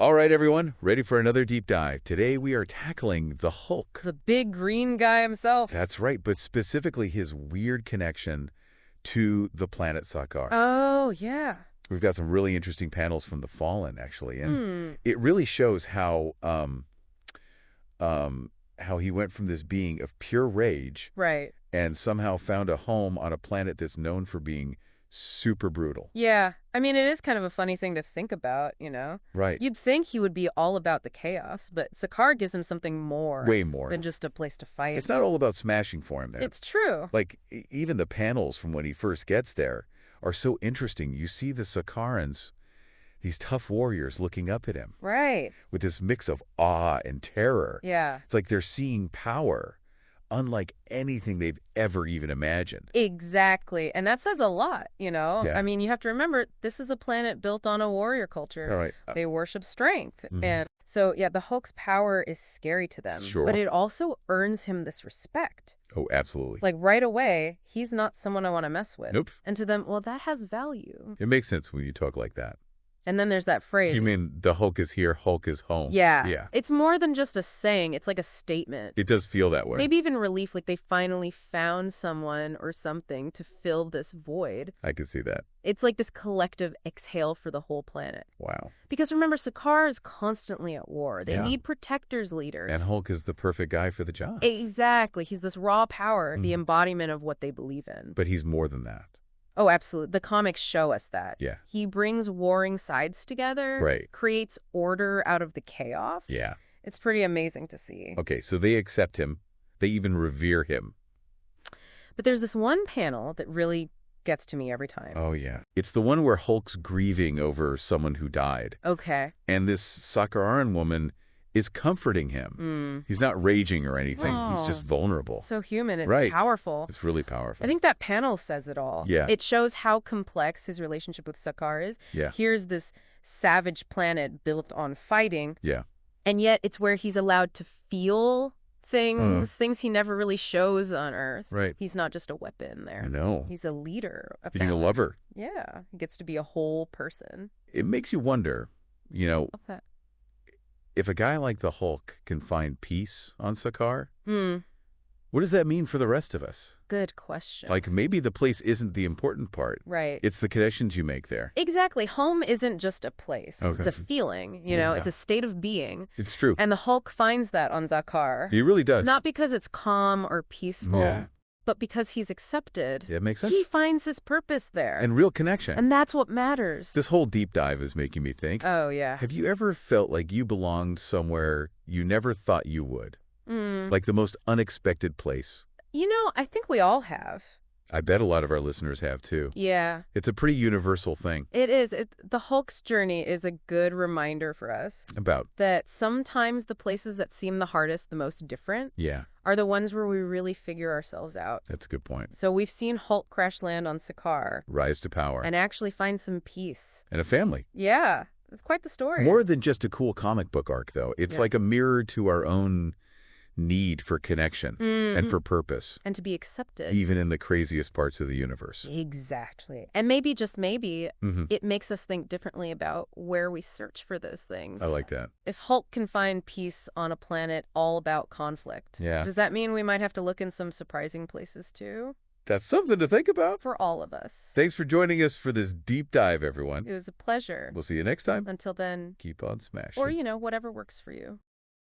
All right, everyone, ready for another deep dive. Today we are tackling the Hulk. The big green guy himself. That's right, but specifically his weird connection to the planet Skaar. Oh, yeah. We've got some really interesting panels from The Fallen, actually, and it really shows how he went from this being of pure rage, Right. and somehow found a home on a planet that's known for being super brutal. Yeah. I mean, it is kind of a funny thing to think about, you know? Right. You'd think he would be all about the chaos, but Skaar gives him something more. Way more. Than just a place to fight. It's not all about smashing for him there. It's true. Like, even the panels from when he first gets there are so interesting. You see the Skaarans, these tough warriors looking up at him. Right. With this mix of awe and terror. Yeah. It's like they're seeing power unlike anything they've ever even imagined. Exactly. And that says a lot, you know? Yeah. I mean, you have to remember, this is a planet built on a warrior culture. All right. They worship strength. And so, yeah, the Hulk's power is scary to them. Sure. But it also earns him this respect. Oh, absolutely. Like, right away, he's not someone I want to mess with. Nope. And to them, well, that has value. It makes sense when you talk like that. And then there's that phrase. You mean the Hulk is here, Hulk is home. Yeah. Yeah. It's more than just a saying. It's like a statement. It does feel that way. Maybe even relief, like they finally found someone or something to fill this void. I can see that. It's like this collective exhale for the whole planet. Wow. Because remember, Skaar is constantly at war. They Yeah. need protectors, leaders. And Hulk is the perfect guy for the job. Exactly. He's this raw power, the embodiment of what they believe in. But he's more than that. Oh, absolutely. The comics show us that. Yeah. He brings warring sides together. Right. Creates order out of the chaos. Yeah. It's pretty amazing to see. Okay, so they accept him. They even revere him. But there's this one panel that really gets to me every time. Oh, yeah. It's the one where Hulk's grieving over someone who died. Okay. And this Sakaaran woman is comforting him. He's not raging or anything. He's just vulnerable. So human and Right. powerful. It's really powerful. I think that panel says it all. Yeah. It shows how complex his relationship with Skaar is. Yeah. Here's this savage planet built on fighting. Yeah. And yet it's where he's allowed to feel things he never really shows on Earth. Right. He's not just a weapon there. I know. He's a leader. He's a lover. Yeah. He gets to be a whole person. It makes you wonder, you know, Okay. if a guy like the Hulk can find peace on Skaar, what does that mean for the rest of us? Good question. Like, maybe the place isn't the important part. Right. It's the connections you make there. Exactly. Home isn't just a place. Okay. It's a feeling, you know, Yeah. it's a state of being. It's true. And the Hulk finds that on Skaar. He really does. Not because it's calm or peaceful, Yeah. but because he's accepted. Yeah, it makes sense. He finds his purpose there. And real connection. And that's what matters. This whole deep dive is making me think. Oh, yeah. Have you ever felt like you belonged somewhere you never thought you would? Like the most unexpected place? You know, I think we all have. I bet a lot of our listeners have too. Yeah. It's a pretty universal thing. It is. The Hulk's journey is a good reminder for us About. that sometimes the places that seem the hardest, the most different, Yeah, are the ones where we really figure ourselves out. that's a good point. So we've seen Hulk crash land on Skaar Rise to power. and actually find some peace. And a family. Yeah, it's quite the story. More than just a cool comic book arc, though. It's like a mirror to our own need for connection and for purpose, and to be accepted. even in the craziest parts of the universe. Exactly. And maybe, just maybe, it makes us think differently about where we search for those things. I like that. If Hulk can find peace on a planet all about conflict, Yeah. does that mean we might have to look in some surprising places too? That's something to think about. For all of us. Thanks for joining us for this deep dive, everyone. It was a pleasure. We'll see you next time. Until then, Keep on smashing. or, you know, whatever works for you.